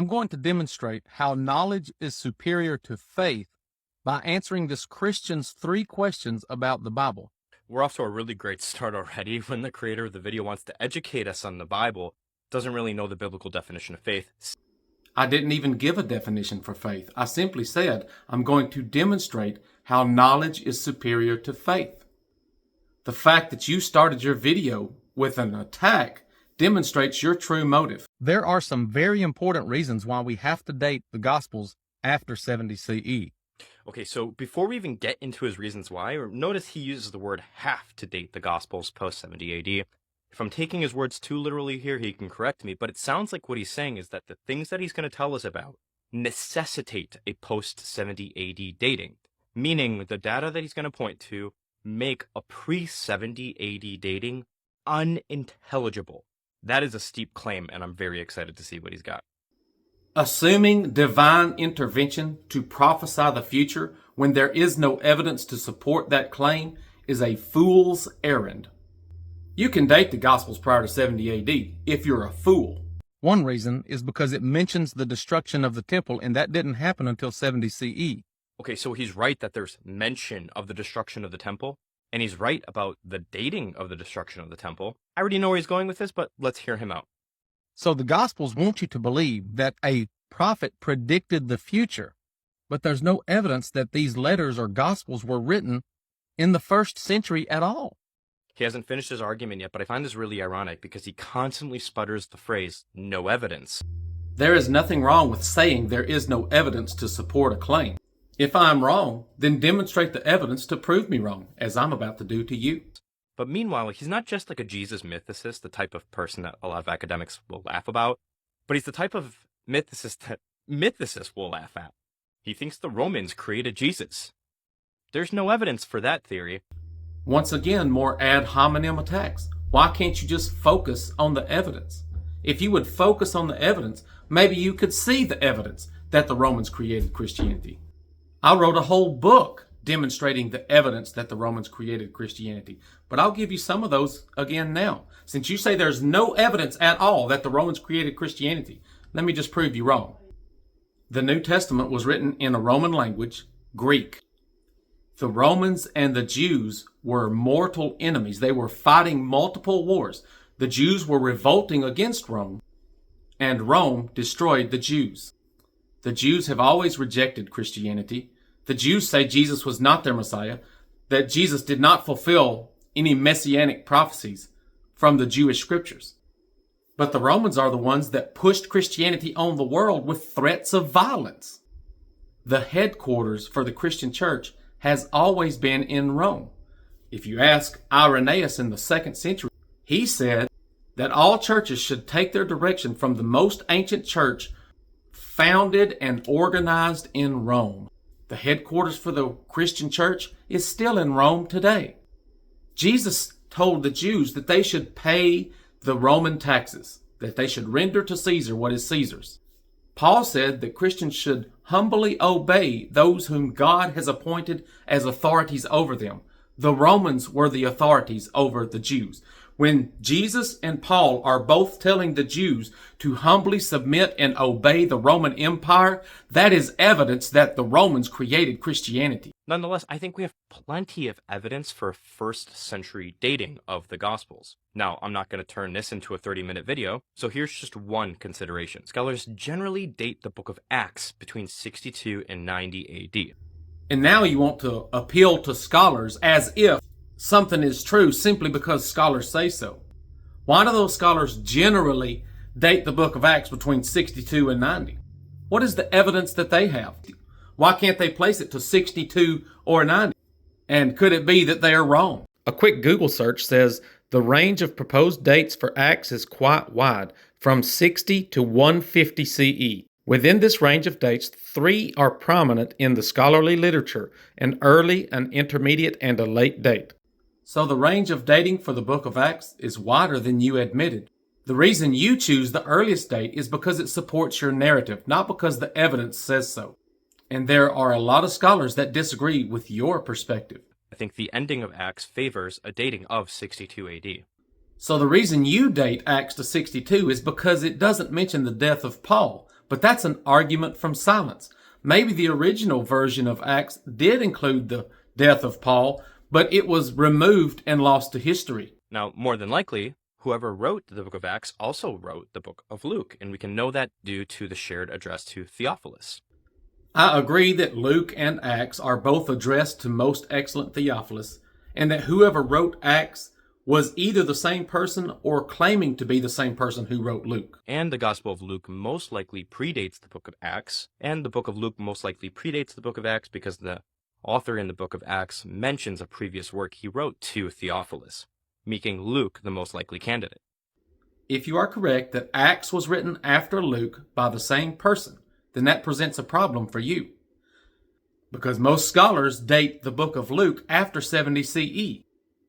I'm going to demonstrate how knowledge is superior to faith by answering this Christian's 3 questions about the Bible. We're off to a really great start already when the creator of the video wants to educate us on the Bible, doesn't really know the biblical definition of faith. I didn't even give a definition for faith. I simply said I'm going to demonstrate how knowledge is superior to faith. The fact that you started your video with an attack demonstrates your true motive. There are some very important reasons why we have to date the Gospels after 70 CE. Okay, so before we even get into his reasons why, notice he uses the word have to date the Gospels post 70 AD. If I'm taking his words too literally here, he can correct me, but it sounds like what he's saying is that the things that he's going to tell us about necessitate a post 70 AD dating, meaning the data that he's going to point to make a pre 70 AD dating unintelligible. That is a steep claim, and I'm very excited to see what he's got. Assuming divine intervention to prophesy the future when there is no evidence to support that claim is a fool's errand. You can date the Gospels prior to 70 AD if you're a fool. One reason is because it mentions the destruction of the temple, and that didn't happen until 70 CE. Okay, so he's right that there's mention of the destruction of the temple, and he's right about the dating of the destruction of the temple. I already know where he's going with this, but let's hear him out. So the Gospels want you to believe that a prophet predicted the future, but there's no evidence that these letters or Gospels were written in the 1st century at all. He hasn't finished his argument yet, but I find this really ironic because he constantly sputters the phrase, no evidence. There is nothing wrong with saying there is no evidence to support a claim. If I'm wrong, then demonstrate the evidence to prove me wrong, as I'm about to do to you. But meanwhile, he's not just like a Jesus mythicist, the type of person that a lot of academics will laugh about, but he's the type of mythicist that mythicists will laugh at. He thinks the Romans created Jesus. There's no evidence for that theory. Once again, more ad hominem attacks. Why can't you just focus on the evidence? If you would focus on the evidence, maybe you could see the evidence that the Romans created Christianity. I wrote a whole book demonstrating the evidence that the Romans created Christianity. But I'll give you some of those again now. Since you say there's no evidence at all that the Romans created Christianity, let me just prove you wrong. The New Testament was written in a Roman language, Greek. The Romans and the Jews were mortal enemies. They were fighting multiple wars. The Jews were revolting against Rome, and Rome destroyed the Jews. The Jews have always rejected Christianity. The Jews say Jesus was not their Messiah, that Jesus did not fulfill any messianic prophecies from the Jewish scriptures. But the Romans are the ones that pushed Christianity on the world with threats of violence. The headquarters for the Christian church has always been in Rome. If you ask Irenaeus in the 2nd century, he said that all churches should take their direction from the most ancient church founded and organized in Rome. The headquarters for the Christian church is still in Rome today. Jesus told the Jews that they should pay the Roman taxes, that they should render to Caesar what is Caesar's. Paul said that Christians should humbly obey those whom God has appointed as authorities over them. The Romans were the authorities over the Jews. When Jesus and Paul are both telling the Jews to humbly submit and obey the Roman Empire, that is evidence that the Romans created Christianity. Nonetheless, I think we have plenty of evidence for 1st century dating of the Gospels. Now, I'm not going to turn this into a 30-minute video, so here's just one consideration. Scholars generally date the book of Acts between 62 and 90 AD. And now you want to appeal to scholars as if something is true simply because scholars say so. Why do those scholars generally date the book of Acts between 62 and 90? What is the evidence that they have? Why can't they place it to 62 or 90? And could it be that they are wrong? A quick Google search says the range of proposed dates for Acts is quite wide, from 60 to 150 CE. Within this range of dates, 3 are prominent in the scholarly literature: an early, an intermediate, and a late date. So the range of dating for the book of Acts is wider than you admitted. The reason you choose the earliest date is because it supports your narrative, not because the evidence says so. And there are a lot of scholars that disagree with your perspective. I think the ending of Acts favors a dating of 62 AD. So the reason you date Acts to 62 is because it doesn't mention the death of Paul. But that's an argument from silence. Maybe the original version of Acts did include the death of Paul, but it was removed and lost to history. Now, more than likely, whoever wrote the book of Acts also wrote the book of Luke, and we can know that due to the shared address to Theophilus. I agree that Luke and Acts are both addressed to most excellent Theophilus, and that whoever wrote Acts was either the same person or claiming to be the same person who wrote Luke. And the Gospel of Luke most likely predates the book of Acts, and the book of Luke most likely predates the book of Acts because the author in the book of Acts mentions a previous work he wrote to Theophilus, making Luke the most likely candidate. If you are correct that Acts was written after Luke by the same person, then that presents a problem for you. Because most scholars date the book of Luke after 70 CE.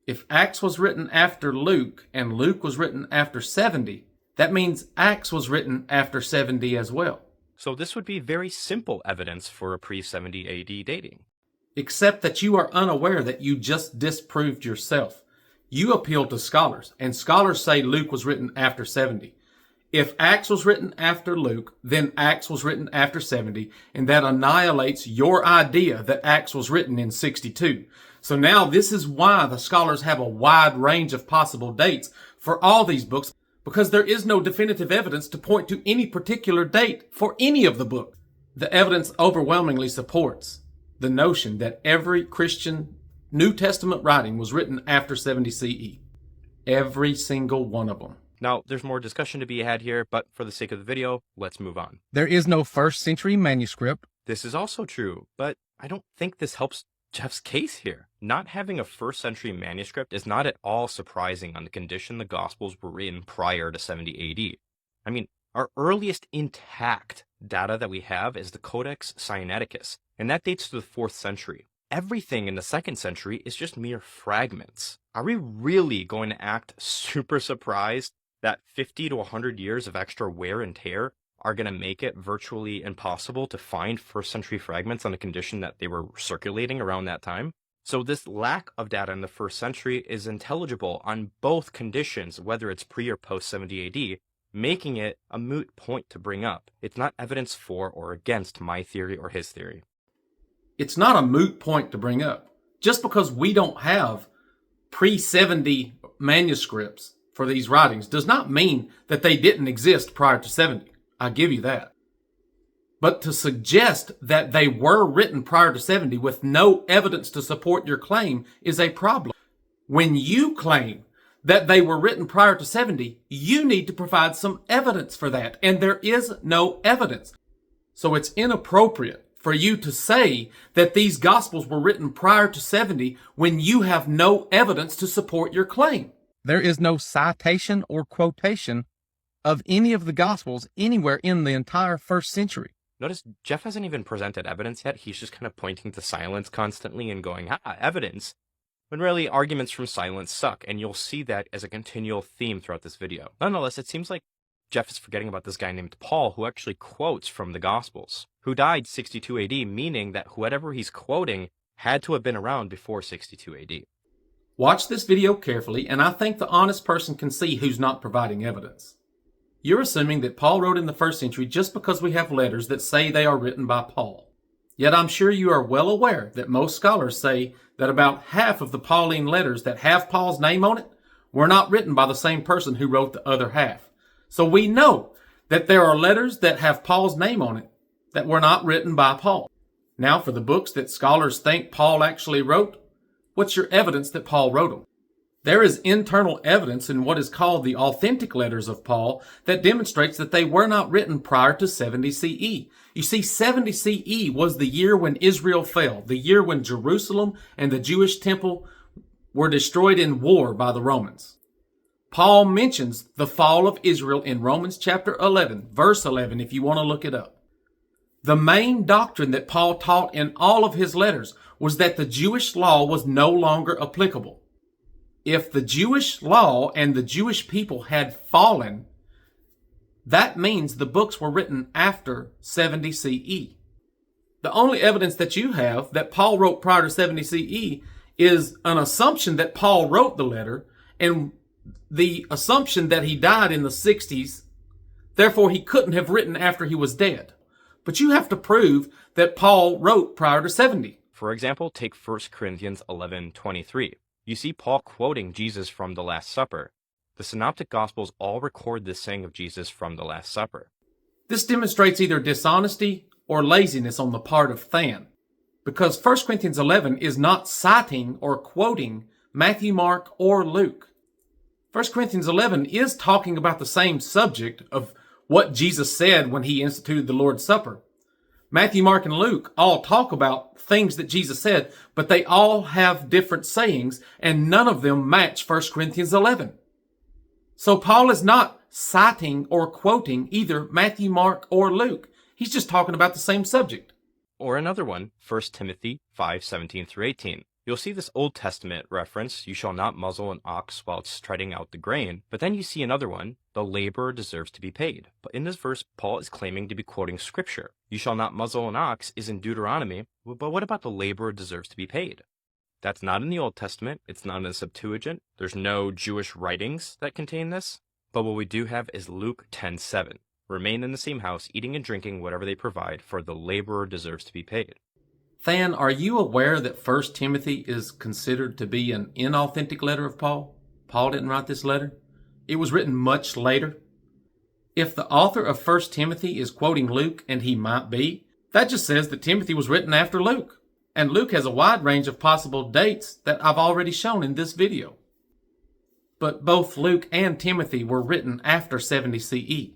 If Acts was written after Luke and Luke was written after 70, that means Acts was written after 70 as well. So this would be very simple evidence for a pre-70 AD dating. Except that you are unaware that you just disproved yourself. You appeal to scholars, and scholars say Luke was written after 70. If Acts was written after Luke, then Acts was written after 70, and that annihilates your idea that Acts was written in 62. So now this is why the scholars have a wide range of possible dates for all these books, because there is no definitive evidence to point to any particular date for any of the books. The evidence overwhelmingly supports the notion that every Christian New Testament writing was written after 70 CE. Every single one of them. Now, there's more discussion to be had here, but for the sake of the video, let's move on. There is no first century manuscript. This is also true, but I don't think this helps Jeff's case here. Not having a first century manuscript is not at all surprising on the condition the Gospels were written prior to 70 AD. I mean, our earliest intact data that we have is the Codex Sinaiticus, and that dates to the 4th century. Everything in the 2nd century is just mere fragments. Are we really going to act super surprised that 50 to 100 years of extra wear and tear are going to make it virtually impossible to find first century fragments on the condition that they were circulating around that time? So this lack of data in the 1st century is intelligible on both conditions, whether it's pre or post 70 AD, making it a moot point to bring up. It's not evidence for or against my theory or his theory. It's not a moot point to bring up. Just because we don't have pre-70 manuscripts for these writings does not mean that they didn't exist prior to 70. I give you that. But to suggest that they were written prior to 70 with no evidence to support your claim is a problem. When you claim that they were written prior to 70, you need to provide some evidence for that, and there is no evidence. So it's inappropriate for you to say that these Gospels were written prior to 70 when you have no evidence to support your claim. There is no citation or quotation of any of the Gospels anywhere in the entire 1st century. Notice Jeff hasn't even presented evidence yet. He's just kind of pointing to silence constantly and going, evidence. When really, arguments from silence suck, and you'll see that as a continual theme throughout this video. Nonetheless, it seems like Jeff is forgetting about this guy named Paul, who actually quotes from the Gospels, who died 62 AD, meaning that whoever he's quoting had to have been around before 62 AD. Watch this video carefully, and I think the honest person can see who's not providing evidence. You're assuming that Paul wrote in the 1st century just because we have letters that say they are written by Paul. Yet I'm sure you are well aware that most scholars say that about half of the Pauline letters that have Paul's name on it were not written by the same person who wrote the other half. So we know that there are letters that have Paul's name on it that were not written by Paul. Now, for the books that scholars think Paul actually wrote, what's your evidence that Paul wrote them? There is internal evidence in what is called the authentic letters of Paul that demonstrates that they were not written prior to 70 CE. You see, 70 CE was the year when Israel fell, the year when Jerusalem and the Jewish temple were destroyed in war by the Romans. Paul mentions the fall of Israel in Romans chapter 11, verse 11, if you want to look it up. The main doctrine that Paul taught in all of his letters was that the Jewish law was no longer applicable. If the Jewish law and the Jewish people had fallen, that means the books were written after 70 CE. The only evidence that you have that Paul wrote prior to 70 CE is an assumption that Paul wrote the letter and the assumption that he died in the 60s Therefore, he couldn't have written after he was dead. But you have to prove that Paul wrote prior to 70. For example, take 1 Corinthians 11:23. You see Paul quoting Jesus from the Last Supper. The Synoptic Gospels all record this saying of Jesus from the Last Supper. This demonstrates either dishonesty or laziness on the part of Than, because 1 Corinthians 11 is not citing or quoting Matthew, Mark, or Luke. 1 Corinthians 11 is talking about the same subject of what Jesus said when he instituted the Lord's Supper. Matthew, Mark, and Luke all talk about things that Jesus said, but they all have different sayings, and none of them match 1 Corinthians 11. So Paul is not citing or quoting either Matthew, Mark, or Luke. He's just talking about the same subject. Or another one, 1 Timothy 5:17-18. You'll see this Old Testament reference, you shall not muzzle an ox while it's treading out the grain. But then you see another one, the laborer deserves to be paid. But in this verse, Paul is claiming to be quoting scripture. You shall not muzzle an ox is in Deuteronomy, but what about the laborer deserves to be paid? That's not in the Old Testament, it's not in the Septuagint, there's no Jewish writings that contain this. But what we do have is Luke 10:7. Remain in the same house, eating and drinking whatever they provide, for the laborer deserves to be paid. Than, are you aware that 1 Timothy is considered to be an inauthentic letter of Paul? Paul didn't write this letter. It was written much later. If the author of 1 Timothy is quoting Luke, and he might be, that just says that Timothy was written after Luke. And Luke has a wide range of possible dates that I've already shown in this video. But both Luke and Timothy were written after 70 CE.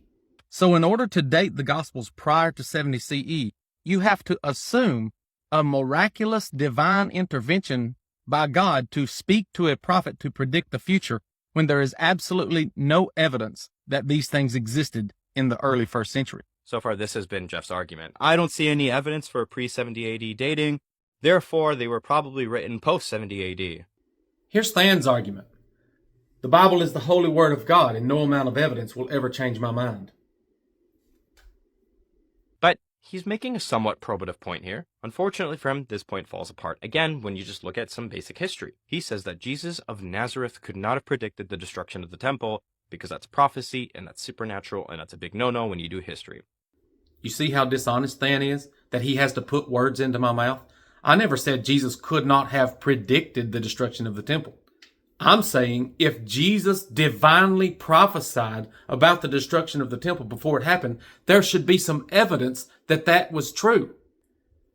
So in order to date the Gospels prior to 70 CE, you have to assume a miraculous divine intervention by God to speak to a prophet to predict the future when there is absolutely no evidence that these things existed in the early first century. So far, this has been Jeff's argument. I don't see any evidence for pre-70 AD dating. Therefore, they were probably written post-70 AD. Here's Than's argument. The Bible is the holy word of God, and no amount of evidence will ever change my mind. But he's making a somewhat probative point here. Unfortunately for him, this point falls apart again when you just look at some basic history. He says that Jesus of Nazareth could not have predicted the destruction of the temple because that's prophecy and that's supernatural and that's a big no-no when you do history. You see how dishonest Than is? That he has to put words into my mouth? I never said Jesus could not have predicted the destruction of the temple. I'm saying if Jesus divinely prophesied about the destruction of the temple before it happened, there should be some evidence that that was true.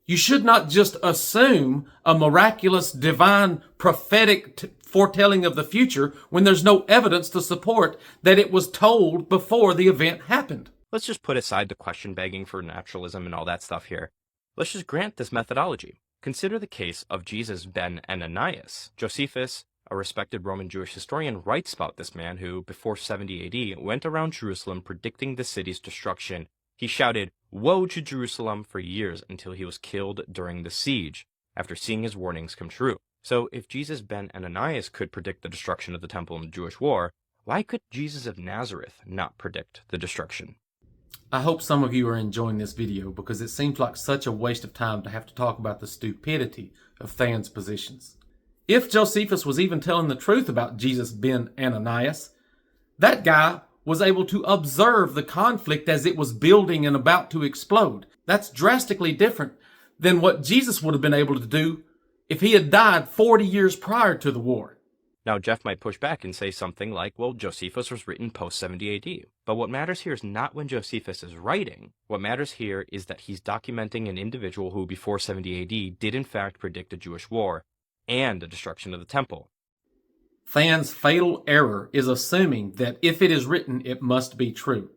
You should not just assume a miraculous, divine, prophetic foretelling of the future when there's no evidence to support that it was told before the event happened. Let's just put aside the question begging for naturalism and all that stuff here. Let's just grant this methodology. Consider the case of Jesus ben Ananias. Josephus, a respected Roman Jewish historian, writes about this man who, before 70 AD, went around Jerusalem predicting the city's destruction. He shouted, "Woe to Jerusalem," for years until he was killed during the siege, after seeing his warnings come true. So if Jesus ben Ananias could predict the destruction of the temple in the Jewish war, why could Jesus of Nazareth not predict the destruction? I hope some of you are enjoying this video because it seems like such a waste of time to have to talk about the stupidity of Than's positions. If Josephus was even telling the truth about Jesus ben Ananias, that guy was able to observe the conflict as it was building and about to explode. That's drastically different than what Jesus would have been able to do if he had died 40 years prior to the war. Now, Jeff might push back and say something like, well, Josephus was written post-70 AD. But what matters here is not when Josephus is writing. What matters here is that he's documenting an individual who, before 70 AD, did in fact predict a Jewish war and the destruction of the temple. Than's fatal error is assuming that if it is written, it must be true.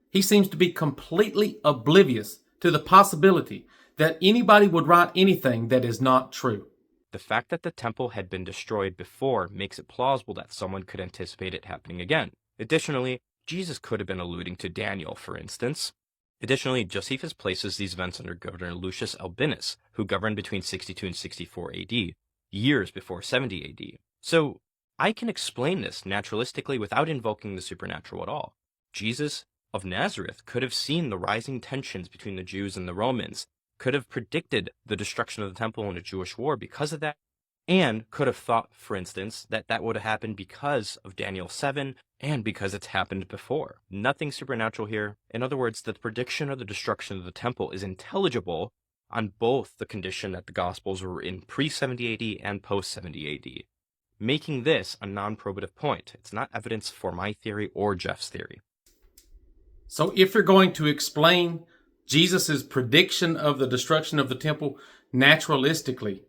He seems to be completely oblivious to the possibility that anybody would write anything that is not true. The fact that the temple had been destroyed before makes it plausible that someone could anticipate it happening again. Additionally, Jesus could have been alluding to Daniel, for instance. Additionally, Josephus places these events under Governor Lucius Albinus, who governed between 62 and 64 AD, years before 70 AD. So, I can explain this naturalistically without invoking the supernatural at all. Jesus of Nazareth could have seen the rising tensions between the Jews and the Romans, could have predicted the destruction of the temple in a Jewish war because of that, and could have thought, for instance, that that would have happened because of Daniel 7 and because it's happened before. Nothing supernatural here. In other words, the prediction of the destruction of the temple is intelligible on both the condition that the Gospels were in pre-70 AD and post-70 AD, making this a non-probative point. It's not evidence for my theory or Jeff's theory. So if you're going to explain Jesus' prediction of the destruction of the temple naturalistically,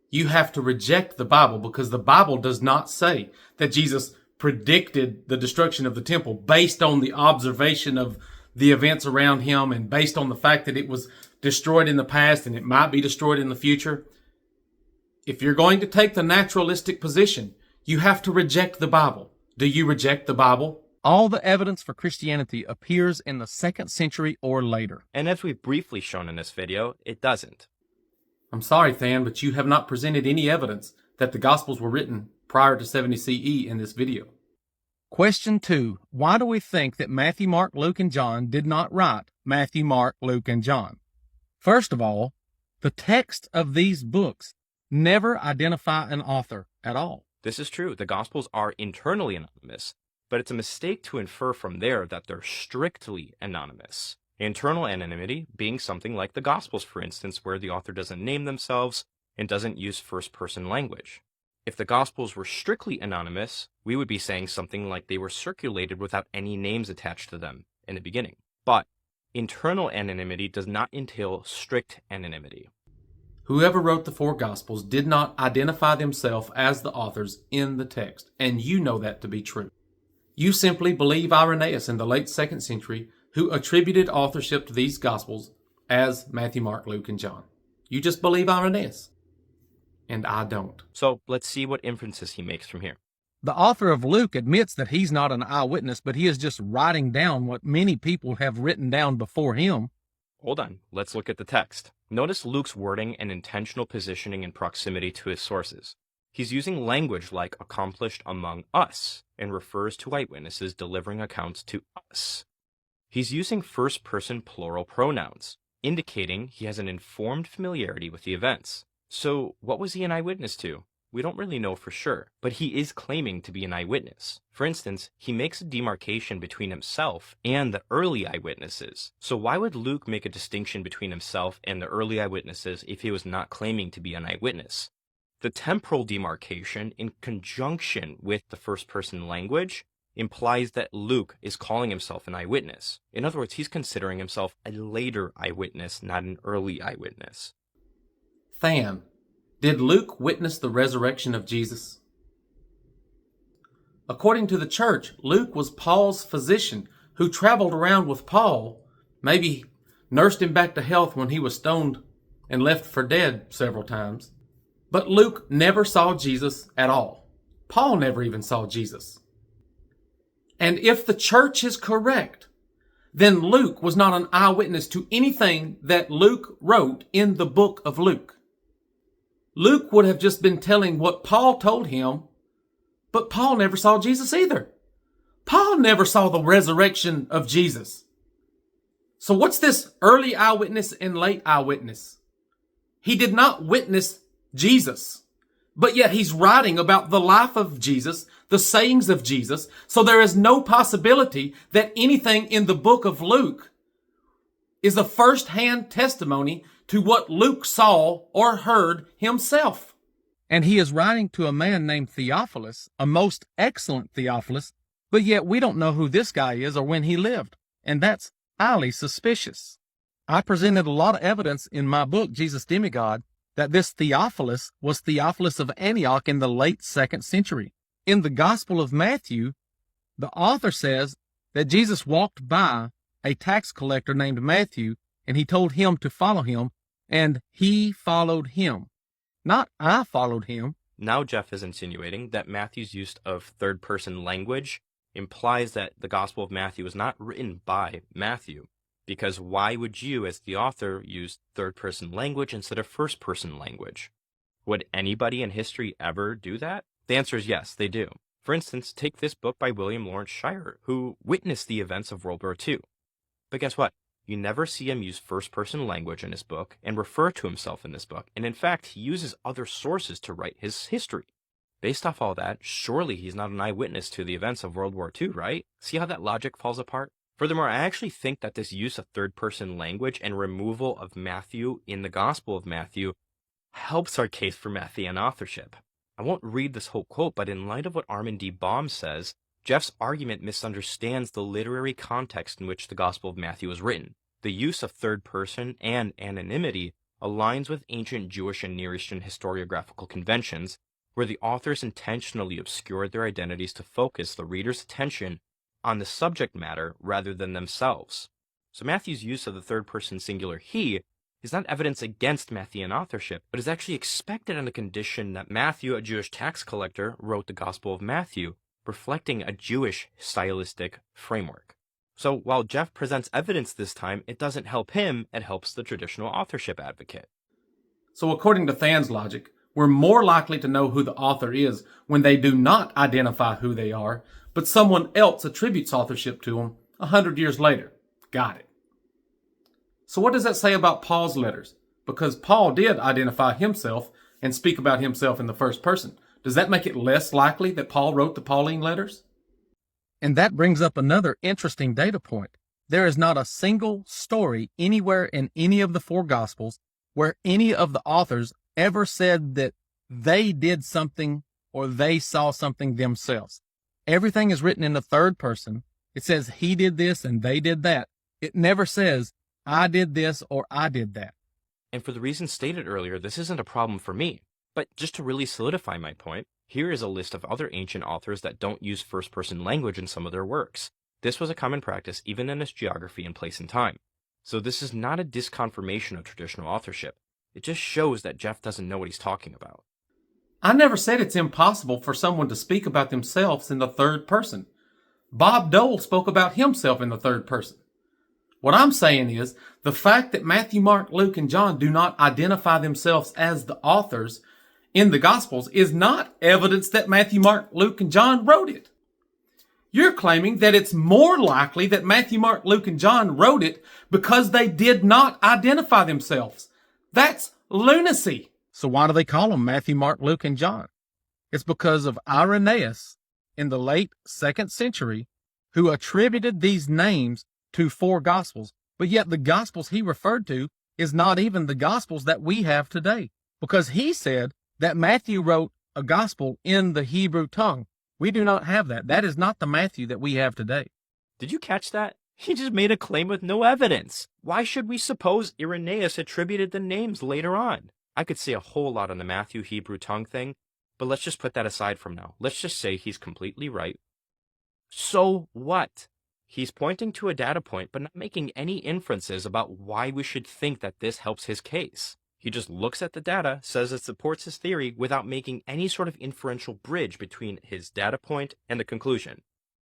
you have to reject the Bible, because the Bible does not say that Jesus predicted the destruction of the temple based on the observation of the events around him and based on the fact that it was destroyed in the past and it might be destroyed in the future. If you're going to take the naturalistic position, you have to reject the Bible. Do you reject the Bible? All the evidence for Christianity appears in the 2nd century or later. And as we've briefly shown in this video, it doesn't. I'm sorry, Than, but you have not presented any evidence that the Gospels were written prior to 70 CE in this video. Question 2. Why do we think that Matthew, Mark, Luke, and John did not write Matthew, Mark, Luke, and John? First of all, the text of these books never identify an author at all. This is true. The Gospels are internally anonymous, but it's a mistake to infer from there that they're strictly anonymous. Internal anonymity being something like the Gospels, for instance, where the author doesn't name themselves and doesn't use first-person language. If the Gospels were strictly anonymous, we would be saying something like they were circulated without any names attached to them in the beginning. But internal anonymity does not entail strict anonymity. Whoever wrote the 4 Gospels did not identify themselves as the authors in the text, and you know that to be true. You simply believe Irenaeus in the late 2nd century, who attributed authorship to these Gospels as Matthew, Mark, Luke, and John. You just believe Irenaeus. And I don't. So let's see what inferences he makes from here. The author of Luke admits that he's not an eyewitness, but he is just writing down what many people have written down before him. Hold on, let's look at the text. Notice Luke's wording and intentional positioning in proximity to his sources. He's using language like accomplished among us and refers to eyewitnesses delivering accounts to us. He's using first-person plural pronouns, indicating he has an informed familiarity with the events. So what was he an eyewitness to? We don't really know for sure, but he is claiming to be an eyewitness. For instance, he makes a demarcation between himself and the early eyewitnesses. So why would Luke make a distinction between himself and the early eyewitnesses if he was not claiming to be an eyewitness? The temporal demarcation, in conjunction with the first-person language, implies that Luke is calling himself an eyewitness. In other words, he's considering himself a later eyewitness, not an early eyewitness. Than, did Luke witness the resurrection of Jesus? According to the church, Luke was Paul's physician who traveled around with Paul, maybe nursed him back to health when he was stoned and left for dead several times. But Luke never saw Jesus at all. Paul never even saw Jesus. And if the church is correct, then Luke was not an eyewitness to anything that Luke wrote in the book of Luke. Luke would have just been telling what Paul told him, but Paul never saw Jesus either. Paul never saw the resurrection of Jesus. So what's this early eyewitness and late eyewitness? He did not witness Jesus, but yet he's writing about the life of Jesus, the sayings of Jesus, so there is no possibility that anything in the book of Luke is a first-hand testimony to what Luke saw or heard himself. And he is writing to a man named Theophilus, a most excellent Theophilus, but yet we don't know who this guy is or when he lived, and that's highly suspicious. I presented a lot of evidence in my book, Jesus Demigod, that this Theophilus was Theophilus of Antioch in the late 2nd century. In the Gospel of Matthew, the author says that Jesus walked by a tax collector named Matthew, and he told him to follow him, and he followed him. Not I followed him. Now Jeff is insinuating that Matthew's use of third-person language implies that the Gospel of Matthew was not written by Matthew. Because why would you, as the author, use third-person language instead of first-person language? Would anybody in history ever do that? The answer is yes, they do. For instance, take this book by William Lawrence Shirer, who witnessed the events of World War II. But guess what? You never see him use first-person language in his book and refer to himself in this book. And in fact, he uses other sources to write his history. Based off all that, surely he's not an eyewitness to the events of World War II, right? See how that logic falls apart? Furthermore, I actually think that this use of third-person language and removal of Matthew in the Gospel of Matthew helps our case for Matthean authorship. I won't read this whole quote, but in light of what Armin D. Baum says, Jeff's argument misunderstands the literary context in which the Gospel of Matthew was written. The use of third person and anonymity aligns with ancient Jewish and Near Eastern historiographical conventions, where the authors intentionally obscured their identities to focus the reader's attention on the subject matter rather than themselves. So Matthew's use of the third person singular he is not evidence against Matthean authorship, but is actually expected on the condition that Matthew, a Jewish tax collector, wrote the Gospel of Matthew, reflecting a Jewish stylistic framework. So while Jeff presents evidence this time, it doesn't help him, it helps the traditional authorship advocate. So according to Than's logic, we're more likely to know who the author is when they do not identify who they are, but someone else attributes authorship to them 100 years later. Got it. So what does that say about Paul's letters? Because Paul did identify himself and speak about himself in the first person. Does that make it less likely that Paul wrote the Pauline letters? And that brings up another interesting data point. There is not a single story anywhere in any of the four Gospels where any of the authors ever said that they did something or they saw something themselves. Everything is written in the third person. It says he did this and they did that. It never says I did this or I did that. And for the reasons stated earlier, this isn't a problem for me. But just to really solidify my point, here is a list of other ancient authors that don't use first-person language in some of their works. This was a common practice even in its geography and place and time. So this is not a disconfirmation of traditional authorship. It just shows that Jeff doesn't know what he's talking about. I never said it's impossible for someone to speak about themselves in the third person. Bob Dole spoke about himself in the third person. What I'm saying is, the fact that Matthew, Mark, Luke, and John do not identify themselves as the authors in the Gospels is not evidence that Matthew, Mark, Luke, and John wrote it. You're claiming that it's more likely that Matthew, Mark, Luke, and John wrote it because they did not identify themselves. That's lunacy. So why do they call them Matthew, Mark, Luke, and John? It's because of Irenaeus in the late 2nd century who attributed these names to four Gospels, but yet the Gospels he referred to is not even the Gospels that we have today, because he said that Matthew wrote a Gospel in the Hebrew tongue. We do not have that. That is not the Matthew that we have today. Did you catch that? He just made a claim with no evidence. Why should we suppose Irenaeus attributed the names later on? I could say a whole lot on the Matthew Hebrew tongue thing, but let's just put that aside from now. Let's just say he's completely right. So what? He's pointing to a data point, but not making any inferences about why we should think that this helps his case. He just looks at the data, says it supports his theory without making any sort of inferential bridge between his data point and the conclusion.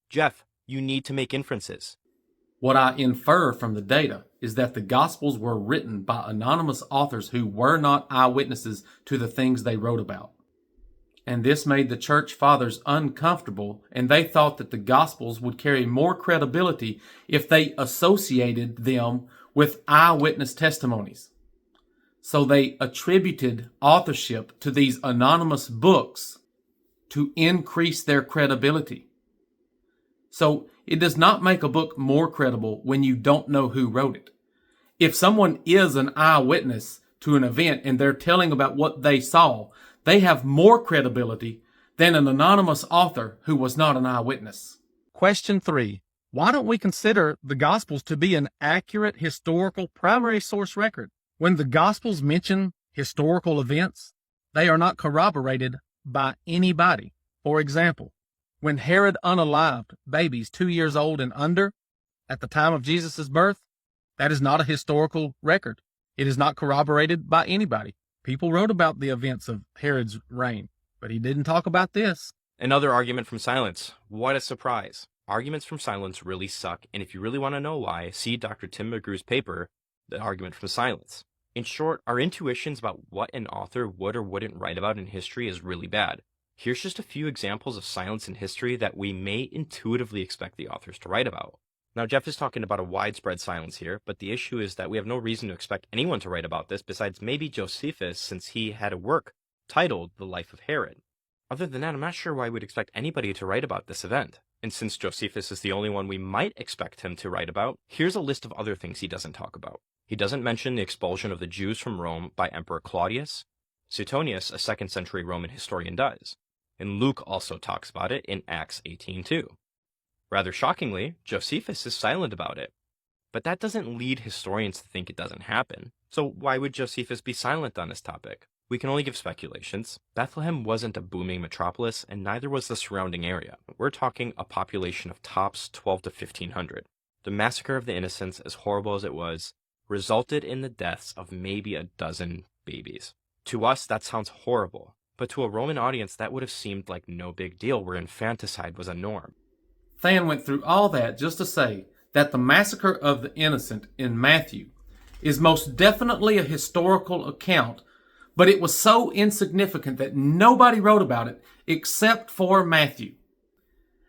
Jeff, you need to make inferences. What I infer from the data is that the Gospels were written by anonymous authors who were not eyewitnesses to the things they wrote about. And this made the church fathers uncomfortable, and they thought that the Gospels would carry more credibility if they associated them with eyewitness testimonies. So they attributed authorship to these anonymous books to increase their credibility. So it does not make a book more credible when you don't know who wrote it. If someone is an eyewitness to an event and they're telling about what they saw, they have more credibility than an anonymous author who was not an eyewitness. Question 3. Why don't we consider the Gospels to be an accurate historical primary source record? When the Gospels mention historical events, they are not corroborated by anybody. For example, when Herod unalived babies 2 years old and under at the time of Jesus' birth, that is not a historical record. It is not corroborated by anybody. People wrote about the events of Herod's reign, but he didn't talk about this. Another argument from silence. What a surprise. Arguments from silence really suck, and if you really want to know why, see Dr. Tim McGrew's paper, The Argument from Silence. In short, our intuitions about what an author would or wouldn't write about in history is really bad. Here's just a few examples of silence in history that we may intuitively expect the authors to write about. Now, Jeff is talking about a widespread silence here, but the issue is that we have no reason to expect anyone to write about this besides maybe Josephus, since he had a work titled The Life of Herod. Other than that, I'm not sure why we'd expect anybody to write about this event. And since Josephus is the only one we might expect him to write about, here's a list of other things he doesn't talk about. He doesn't mention the expulsion of the Jews from Rome by Emperor Claudius. Suetonius, a 2nd century Roman historian, does. And Luke also talks about it in Acts 18:2. Rather shockingly, Josephus is silent about it. But that doesn't lead historians to think it doesn't happen. So why would Josephus be silent on this topic? We can only give speculations. Bethlehem wasn't a booming metropolis, and neither was the surrounding area. We're talking a population of tops 12 to 1,500. The massacre of the innocents, as horrible as it was, resulted in the deaths of maybe a dozen babies. To us, that sounds horrible, but to a Roman audience, that would have seemed like no big deal, where infanticide was a norm. Than went through all that just to say that the massacre of the innocent in Matthew is most definitely a historical account, but it was so insignificant that nobody wrote about it except for Matthew.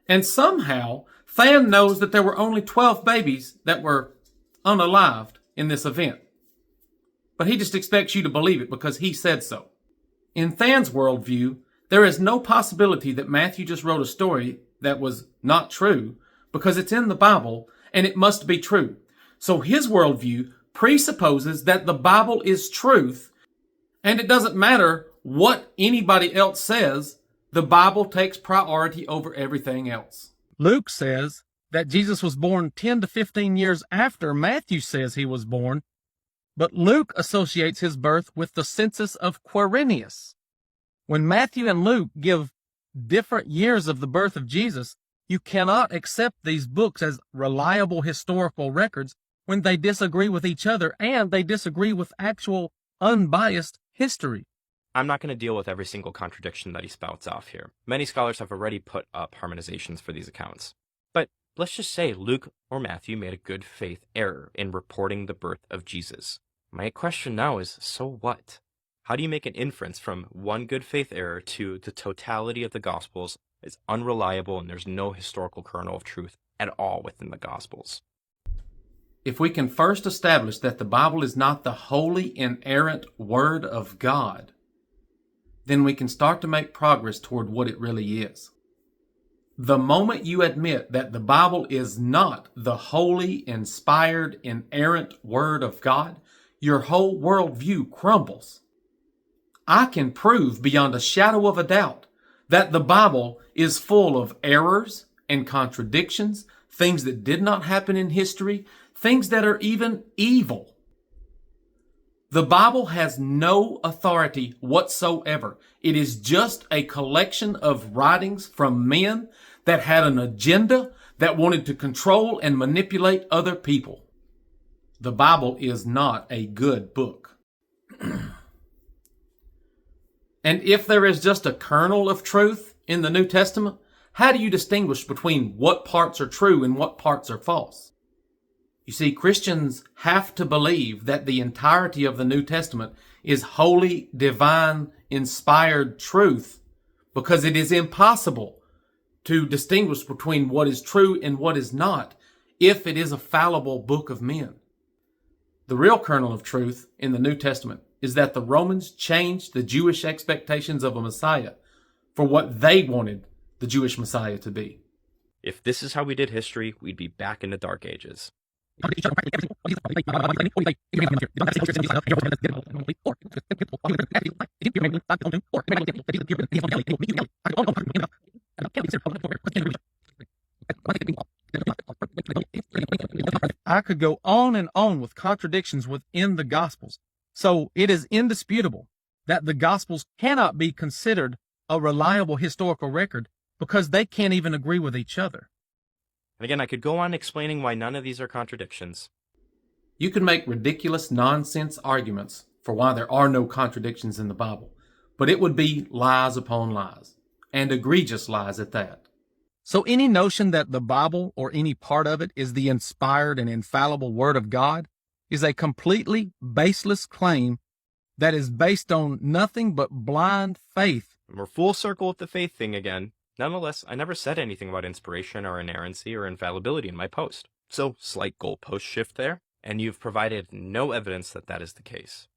And somehow, Than knows that there were only 12 babies that were unalived in this event. But he just expects you to believe it because he said so. In Than's worldview, there is no possibility that Matthew just wrote a story that was not true, because it's in the Bible and it must be true. So his worldview presupposes that the Bible is truth, and it doesn't matter what anybody else says, the Bible takes priority over everything else. Luke says that Jesus was born 10 to 15 years after Matthew says he was born, but Luke associates his birth with the census of Quirinius. When Matthew and Luke give different years of the birth of Jesus, you cannot accept these books as reliable historical records when they disagree with each other and they disagree with actual unbiased history. I'm not going to deal with every single contradiction that he spouts off here. Many scholars have already put up harmonizations for these accounts. But let's just say Luke or Matthew made a good faith error in reporting the birth of Jesus. My question now is, so what? How do you make an inference from one good faith error to the totality of the Gospels is unreliable and there's no historical kernel of truth at all within the Gospels? If we can first establish that the Bible is not the holy, inerrant Word of God, then we can start to make progress toward what it really is. The moment you admit that the Bible is not the holy, inspired, inerrant Word of God, your whole worldview crumbles. I can prove beyond a shadow of a doubt that the Bible is full of errors and contradictions, things that did not happen in history, things that are even evil. The Bible has no authority whatsoever. It is just a collection of writings from men that had an agenda that wanted to control and manipulate other people. The Bible is not a good book. And if there is just a kernel of truth in the New Testament, how do you distinguish between what parts are true and what parts are false? You see, Christians have to believe that the entirety of the New Testament is holy, divine, inspired truth, because it is impossible to distinguish between what is true and what is not if it is a fallible book of men. The real kernel of truth in the New Testament is that the Romans changed the Jewish expectations of a Messiah for what they wanted the Jewish Messiah to be. If this is how we did history, we'd be back in the Dark Ages. I could go on and on with contradictions within the Gospels. So it is indisputable that the Gospels cannot be considered a reliable historical record because they can't even agree with each other. And again, I could go on explaining why none of these are contradictions. You can make ridiculous nonsense arguments for why there are no contradictions in the Bible, but it would be lies upon lies, and egregious lies at that. So any notion that the Bible or any part of it is the inspired and infallible Word of God is a completely baseless claim that is based on nothing but blind faith. We're full circle with the faith thing again. Nonetheless, I never said anything about inspiration or inerrancy or infallibility in my post. So, slight goalpost shift there, and you've provided no evidence that that is the case.